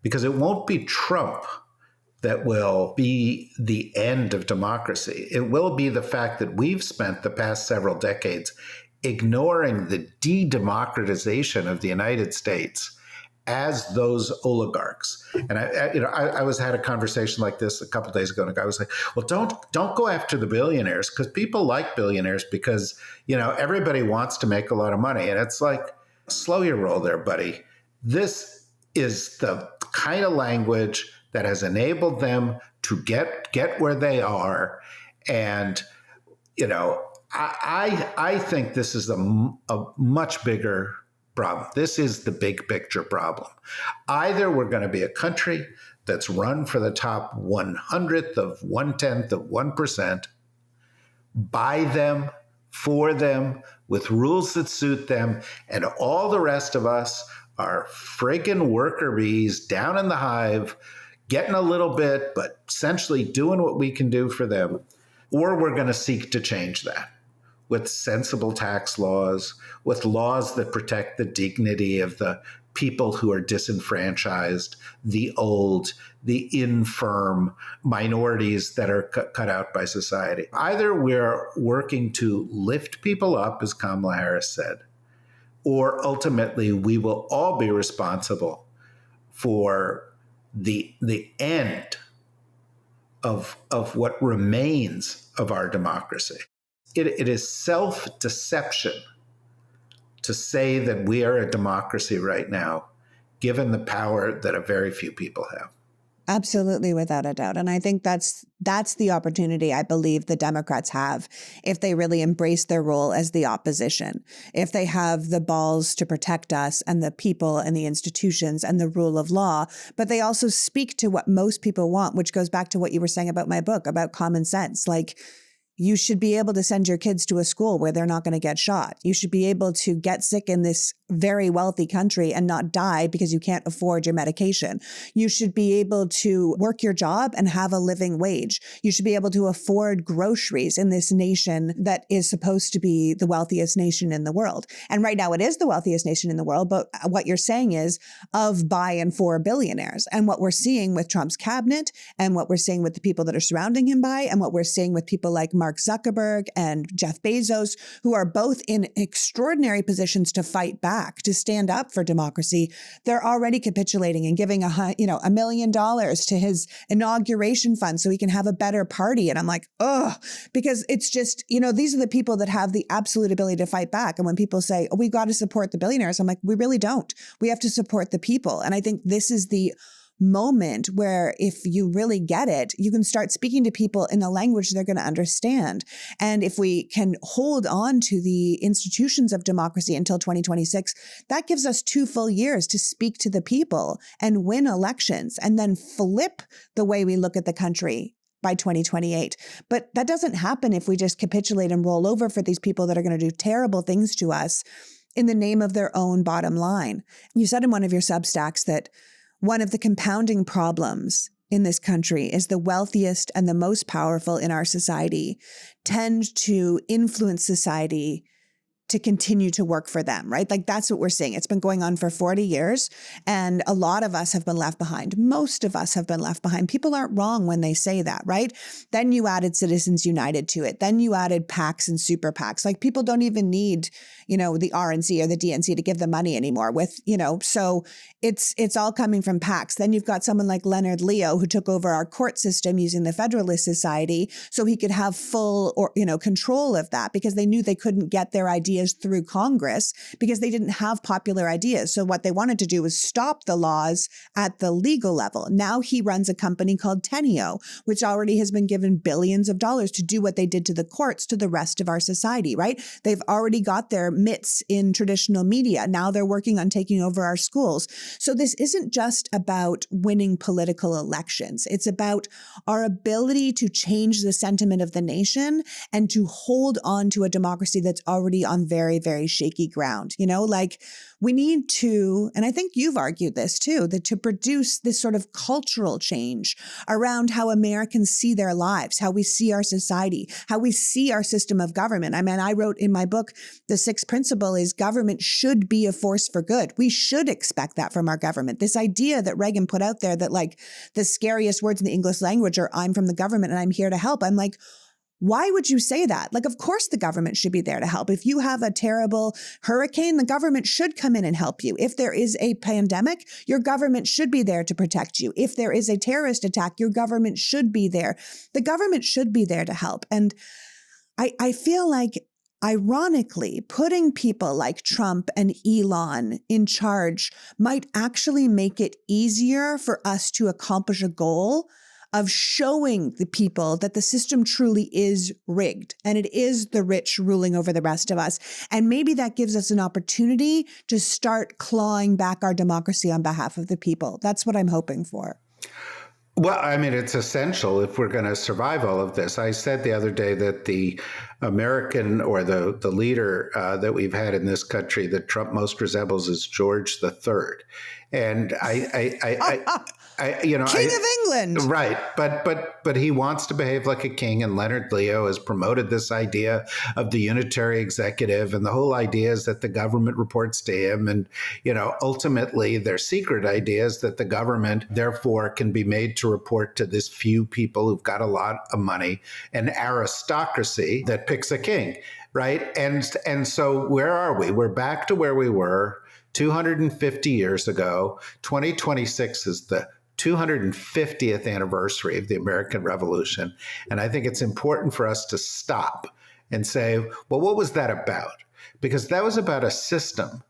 because it won't be Trump that will be the end of democracy. It will be the fact that we've spent the past several decades ignoring the de-democratization of the United States as those oligarchs. And I had a conversation like this a couple of days ago, and a guy was like, well, don't go after the billionaires, because people like billionaires because, everybody wants to make a lot of money. And it's like, slow your roll there, buddy. This is the kind of language that has enabled them to get where they are. And, I think this is a much bigger problem. This is the big picture problem. Either we're going to be a country that's run for the top 1/100th of 1/10th of 1%, by them, for them, with rules that suit them, and all the rest of us are friggin' worker bees down in the hive, getting a little bit, but essentially doing what we can do for them. Or we're going to seek to change that with sensible tax laws, with laws that protect the dignity of the people who are disenfranchised, the old, the infirm, minorities that are cut out by society. Either we're working to lift people up, as Kamala Harris said, or ultimately we will all be responsible for the end of what remains of our democracy. It is self-deception to say that we are a democracy right now, given the power that a very few people have. Absolutely, without a doubt. And I think that's the opportunity I believe the Democrats have if they really embrace their role as the opposition, if they have the balls to protect us and the people and the institutions and the rule of law, but they also speak to what most people want, which goes back to what you were saying about my book, about common sense. Like, you should be able to send your kids to a school where they're not going to get shot. You should be able to get sick in this very wealthy country and not die because you can't afford your medication. You should be able to work your job and have a living wage. You should be able to afford groceries in this nation that is supposed to be the wealthiest nation in the world. And right now it is the wealthiest nation in the world, but what you're saying is of, by, and for billionaires. And what we're seeing with Trump's cabinet, and what we're seeing with the people that are surrounding him by, and what we're seeing with people like Mark Zuckerberg and Jeff Bezos, who are both in extraordinary positions to fight back, to stand up for democracy, they're already capitulating and giving $1 million to his inauguration fund so he can have a better party. And I'm like, because it's just, these are the people that have the absolute ability to fight back. And when people say, we've got to support the billionaires, I'm like, we really don't. We have to support the people. And I think this is the moment where, if you really get it, you can start speaking to people in a language they're going to understand. And if we can hold on to the institutions of democracy until 2026, that gives us 2 full years to speak to the people and win elections, and then flip the way we look at the country by 2028. But that doesn't happen if we just capitulate and roll over for these people that are going to do terrible things to us in the name of their own bottom line. You said in one of your Substacks that one of the compounding problems in this country is the wealthiest and the most powerful in our society tend to influence society to continue to work for them, right? Like, that's what we're seeing. It's been going on for 40 years, and a lot of us have been left behind. Most of us have been left behind. People aren't wrong when they say that, right? Then you added Citizens United to it. Then you added PACs and super PACs. Like, people don't even need, the RNC or the DNC to give them money anymore so it's all coming from PACs. Then you've got someone like Leonard Leo, who took over our court system using the Federalist Society so he could have full control of that, because they knew they couldn't get their ideas through Congress because they didn't have popular ideas. So what they wanted to do was stop the laws at the legal level. Now he runs a company called Teneo, which already has been given billions of dollars to do what they did to the courts to the rest of our society, right? They've already got their mitts in traditional media. Now they're working on taking over our schools. So this isn't just about winning political elections. It's about our ability to change the sentiment of the nation and to hold on to a democracy that's already on very, very shaky ground. Like we need to, and I think you've argued this too, that to produce this sort of cultural change around how Americans see their lives, how we see our society, how we see our system of government. I mean, I wrote in my book, the sixth principle is government should be a force for good. We should expect that from our government. This idea that Reagan put out there that like the scariest words in the English language are I'm from the government and I'm here to help. I'm like, why would you say that? Like, of course the government should be there to help. If you have a terrible hurricane, the government should come in and help you. If there is a pandemic, your government should be there to protect you. If there is a terrorist attack, your government should be there. The government should be there to help. And I feel like, ironically, putting people like Trump and Elon in charge might actually make it easier for us to accomplish a goal of showing the people that the system truly is rigged and it is the rich ruling over the rest of us. And maybe that gives us an opportunity to start clawing back our democracy on behalf of the people. That's what I'm hoping for. Well, I mean, it's essential if we're going to survive all of this. I said the other day that the American or the leader that we've had in this country that Trump most resembles is George III. And King of England. Right. But he wants to behave like a king. And Leonard Leo has promoted this idea of the unitary executive. And the whole idea is that the government reports to him. And, ultimately their secret idea is that the government therefore can be made to report to this few people who've got a lot of money, an aristocracy that picks a king. Right. And so where are we? We're back to where we were 250 years ago. 2026 is the 250th anniversary of the American Revolution. And I think it's important for us to stop and say, well, what was that about? Because that was about a system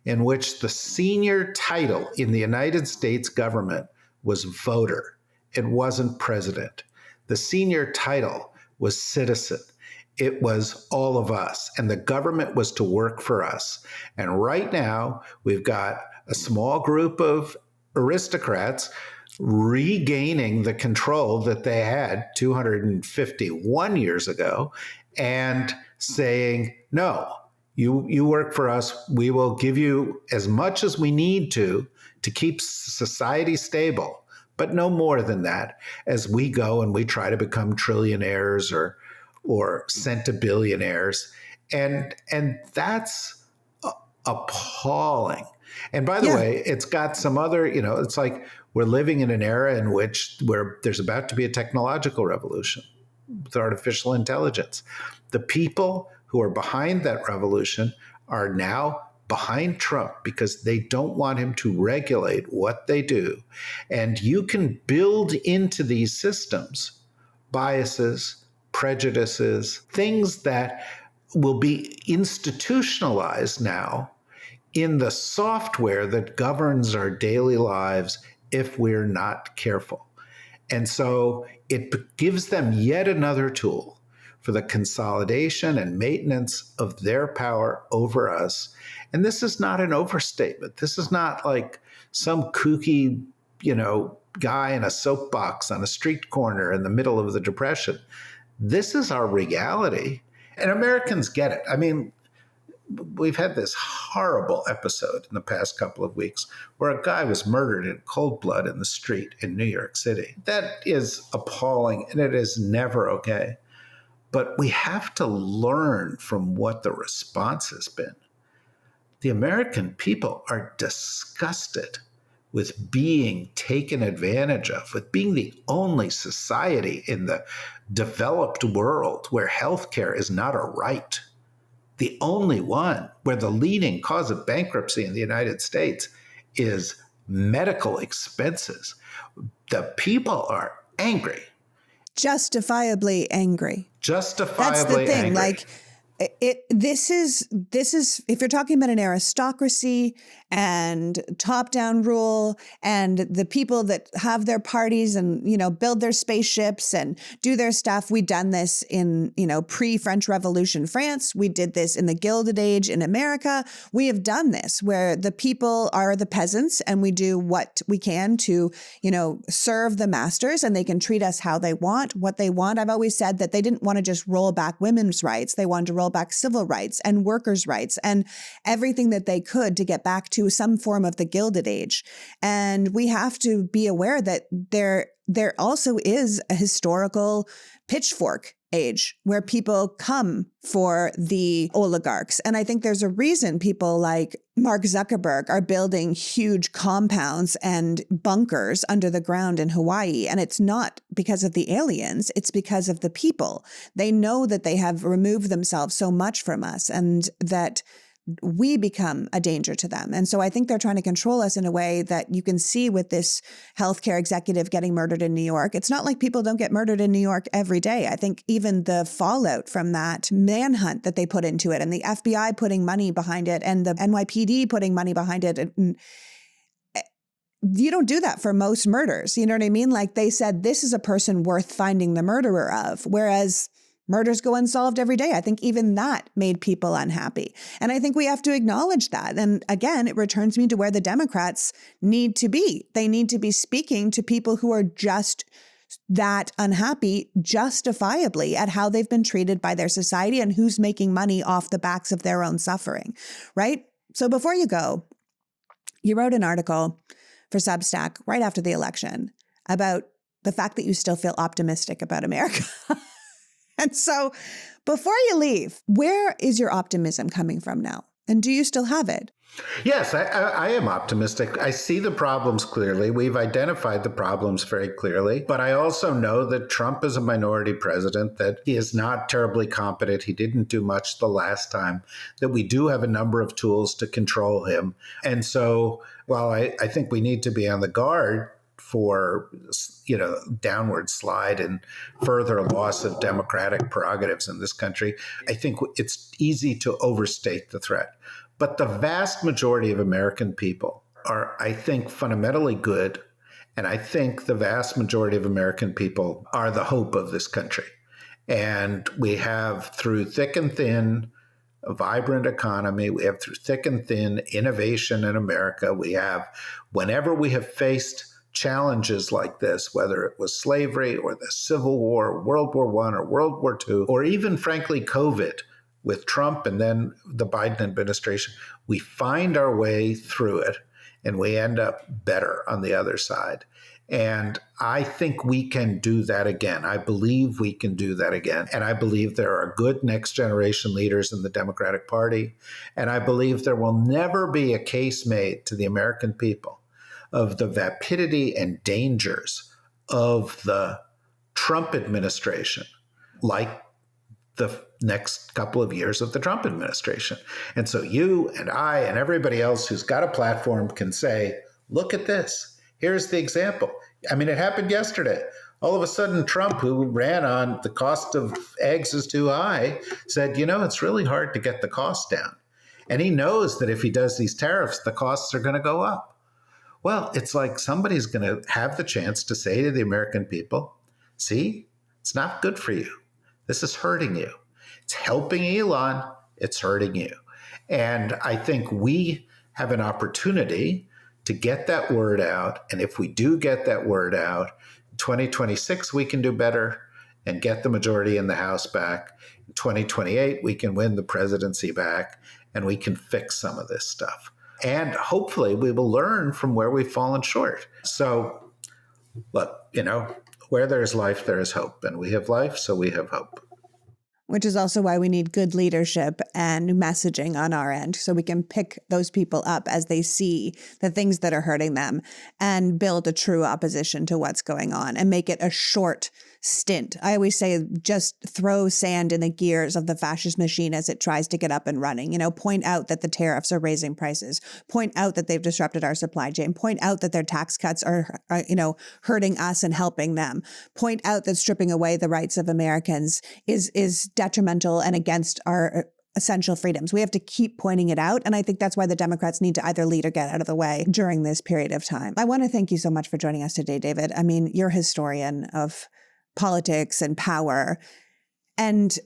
in which the senior title in the United States government was voter. It wasn't president. The senior title was citizen. It was all of us, and the government was to work for us. And right now, we've got a small group of aristocrats regaining the control that they had 251 years ago and saying, no, you work for us. We will give you as much as we need to keep society stable, but no more than that as we go and we try to become trillionaires or centibillionaires. And that's appalling. And by the way, it's got some other, it's like we're living in an era in which where there's about to be a technological revolution with artificial intelligence. The people who are behind that revolution are now behind Trump because they don't want him to regulate what they do. And you can build into these systems biases, prejudices, things that will be institutionalized now in the software that governs our daily lives if we're not careful. And so it gives them yet another tool for the consolidation and maintenance of their power over us. And this is not an overstatement. This is not like some kooky, guy in a soapbox on a street corner in the middle of the Depression. This is our reality. And Americans get it. I mean, we've had this horrible episode in the past couple of weeks where a guy was murdered in cold blood in the street in New York City. That is appalling, and it is never okay. But we have to learn from what the response has been. The American people are disgusted with being taken advantage of, with being the only society in the developed world where healthcare is not a right. The only one where the leading cause of bankruptcy in the United States is medical expenses. The people are angry. Justifiably angry. Justifiably That's the thing. angry. Like, this is if you're talking about an aristocracy and top-down rule, and the people that have their parties and, build their spaceships and do their stuff. We've done this in, pre-French Revolution France. We did this in the Gilded Age in America. We have done this where the people are the peasants and we do what we can to, serve the masters, and they can treat us how they want, what they want. I've always said that they didn't want to just roll back women's rights. They wanted to roll back civil rights and workers' rights and everything that they could to get back to some form of the Gilded Age. And we have to be aware that there also is a historical pitchfork age where people come for the oligarchs. And I think there's a reason people like Mark Zuckerberg are building huge compounds and bunkers under the ground in Hawaii. And it's not because of the aliens, it's because of the people. They know that they have removed themselves so much from us and that we become a danger to them. And so I think they're trying to control us in a way that you can see with this healthcare executive getting murdered in New York. It's not like people don't get murdered in New York every day. I think even the fallout from that manhunt that they put into it and the FBI putting money behind it and the NYPD putting money behind it, you don't do that for most murders. You know what I mean? Like they said, this is a person worth finding the murderer of, whereas murders go unsolved every day. I think even that made people unhappy. And I think we have to acknowledge that. And again, it returns me to where the Democrats need to be. They need to be speaking to people who are just that unhappy justifiably at how they've been treated by their society and who's making money off the backs of their own suffering, right? So before you go, you wrote an article for Substack right after the election about the fact that you still feel optimistic about America. And so before you leave, where is your optimism coming from now? And do you still have it? Yes, I am optimistic. I see the problems clearly. We've identified the problems very clearly. But I also know that Trump is a minority president, that he is not terribly competent. He didn't do much the last time, that we do have a number of tools to control him. And so while I think we need to be on the guard for, downward slide and further loss of democratic prerogatives in this country, I think it's easy to overstate the threat. But the vast majority of American people are, I think, fundamentally good. And I think the vast majority of American people are the hope of this country. And we have, through thick and thin, a vibrant economy. We have, through thick and thin, innovation in America. We have, whenever we have faced challenges like this, whether it was slavery or the Civil War, World War I or World War II, or even, frankly, COVID with Trump and then the Biden administration, we find our way through it and we end up better on the other side. And I think we can do that again. I believe we can do that again. And I believe there are good next generation leaders in the Democratic Party. And I believe there will never be a case made to the American people of the vapidity and dangers of the Trump administration, like the next couple of years of the Trump administration. And so you and I and everybody else who's got a platform can say, look at this. Here's the example. I mean, it happened yesterday. All of a sudden, Trump, who ran on the cost of eggs is too high, said, it's really hard to get the cost down. And he knows that if he does these tariffs, the costs are going to go up. Well, it's like somebody's going to have the chance to say to the American people, see, it's not good for you. This is hurting you. It's helping Elon. It's hurting you. And I think we have an opportunity to get that word out. And if we do get that word out, in 2026, we can do better and get the majority in the House back. In 2028, we can win the presidency back and we can fix some of this stuff. And hopefully we will learn from where we've fallen short. So, look, where there's life, there is hope. And we have life, so we have hope. Which is also why we need good leadership and messaging on our end, so we can pick those people up as they see the things that are hurting them and build a true opposition to what's going on and make it a short stint. I always say, just throw sand in the gears of the fascist machine as it tries to get up and running. Point out that the tariffs are raising prices. Point out that they've disrupted our supply chain. Point out that their tax cuts are hurting us and helping them. Point out that stripping away the rights of Americans is detrimental and against our essential freedoms. We have to keep pointing it out. And I think that's why the Democrats need to either lead or get out of the way during this period of time. I want to thank you so much for joining us today, David. I mean, you're a historian of politics and power. And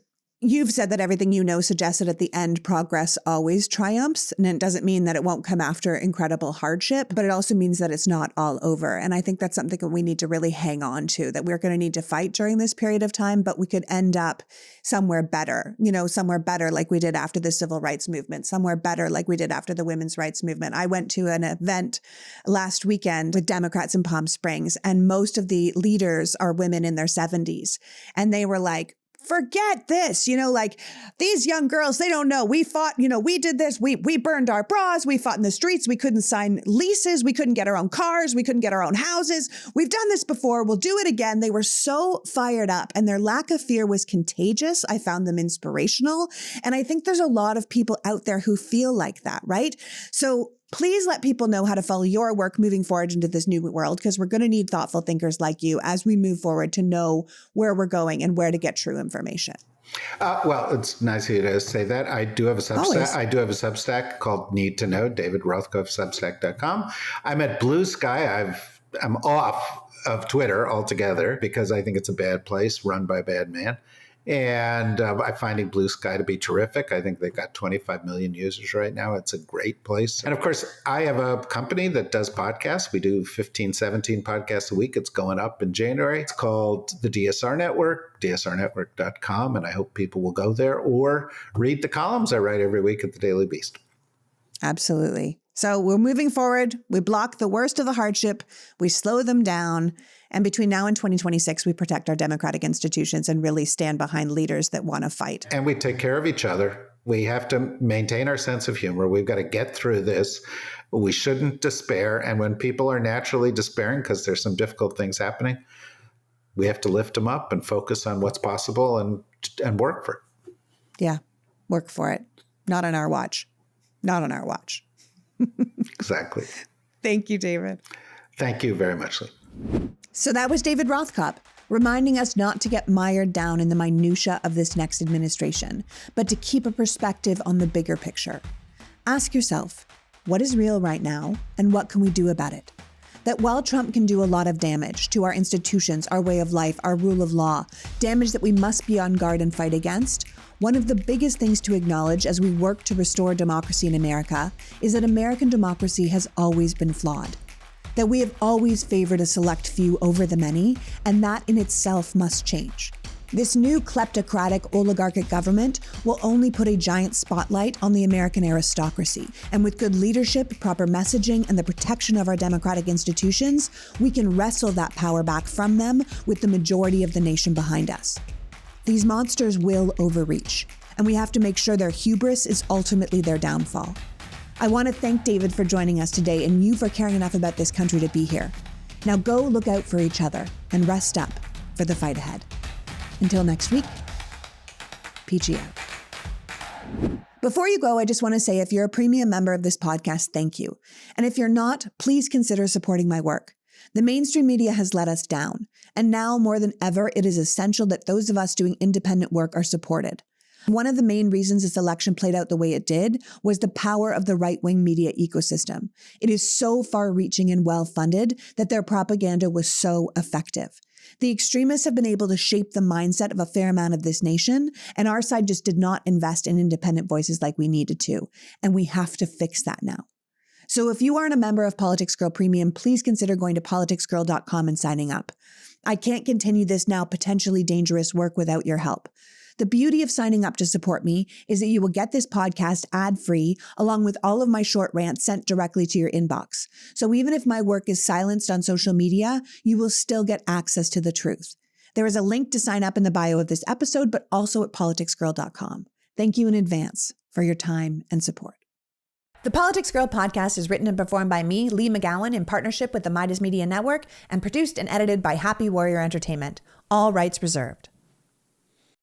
you've said that everything you know suggests that at the end, progress always triumphs. And it doesn't mean that it won't come after incredible hardship, but it also means that it's not all over. And I think that's something that we need to really hang on to, that we're going to need to fight during this period of time, but we could end up somewhere better, somewhere better like we did after the civil rights movement, somewhere better like we did after the women's rights movement. I went to an event last weekend with Democrats in Palm Springs, and most of the leaders are women in their 70s. And they were like, forget this, like these young girls, they don't know. We fought, we did this. We burned our bras. We fought in the streets. We couldn't sign leases. We couldn't get our own cars. We couldn't get our own houses. We've done this before. We'll do it again. They were so fired up, and their lack of fear was contagious. I found them inspirational. And I think there's a lot of people out there who feel like that, right? So please let people know how to follow your work moving forward into this new world, because we're going to need thoughtful thinkers like you as we move forward to know where we're going and where to get true information. Well, it's nice of you to say that. I do have a Substack. Always. I do have a Substack called Need to Know, David Rothkopf, Substack.com. I'm at Blue Sky. I'm off of Twitter altogether because I think it's a bad place run by a bad man. And I'm finding Blue Sky to be terrific. I think they've got 25 million users right now. It's a great place. And of course, I have a company that does podcasts. We do 15, 17 podcasts a week. It's going up in January. It's called the DSR Network, dsrnetwork.com. And I hope people will go there or read the columns I write every week at the Daily Beast. Absolutely. So we're moving forward. We block the worst of the hardship. We slow them down. And between now and 2026, we protect our democratic institutions and really stand behind leaders that want to fight. And we take care of each other. We have to maintain our sense of humor. We've got to get through this. We shouldn't despair. And when people are naturally despairing because there's some difficult things happening, we have to lift them up and focus on what's possible and work for it. Yeah, work for it. Not on our watch. Not on our watch. Exactly. Thank you, David. Thank you very much, Lee. So that was David Rothkopf, reminding us not to get mired down in the minutia of this next administration, but to keep a perspective on the bigger picture. Ask yourself, what is real right now, and what can we do about it? That while Trump can do a lot of damage to our institutions, our way of life, our rule of law, damage that we must be on guard and fight against, one of the biggest things to acknowledge as we work to restore democracy in America is that American democracy has always been flawed. That we have always favored a select few over the many, and that in itself must change. This new kleptocratic oligarchic government will only put a giant spotlight on the American aristocracy. And with good leadership, proper messaging, and the protection of our democratic institutions, we can wrestle that power back from them with the majority of the nation behind us. These monsters will overreach, and we have to make sure their hubris is ultimately their downfall. I want to thank David for joining us today and you for caring enough about this country to be here. Now go look out for each other and rest up for the fight ahead. Until next week, PG out. Before you go, I just want to say if you're a premium member of this podcast, thank you. And if you're not, please consider supporting my work. The mainstream media has let us down, and now more than ever, it is essential that those of us doing independent work are supported. One of the main reasons this election played out the way it did was the power of the right-wing media ecosystem. It is so far-reaching and well-funded that their propaganda was so effective. The extremists have been able to shape the mindset of a fair amount of this nation, and our side just did not invest in independent voices like we needed to, and we have to fix that now. So if you aren't a member of PoliticsGirl Premium, please consider going to politicsgirl.com and signing up. I can't continue this now potentially dangerous work without your help. The beauty of signing up to support me is that you will get this podcast ad-free along with all of my short rants sent directly to your inbox. So even if my work is silenced on social media, you will still get access to the truth. There is a link to sign up in the bio of this episode, but also at politicsgirl.com. Thank you in advance for your time and support. The Politics Girl podcast is written and performed by me, Lee McGowan, in partnership with the Midas Media Network, and produced and edited by Happy Warrior Entertainment. All rights reserved.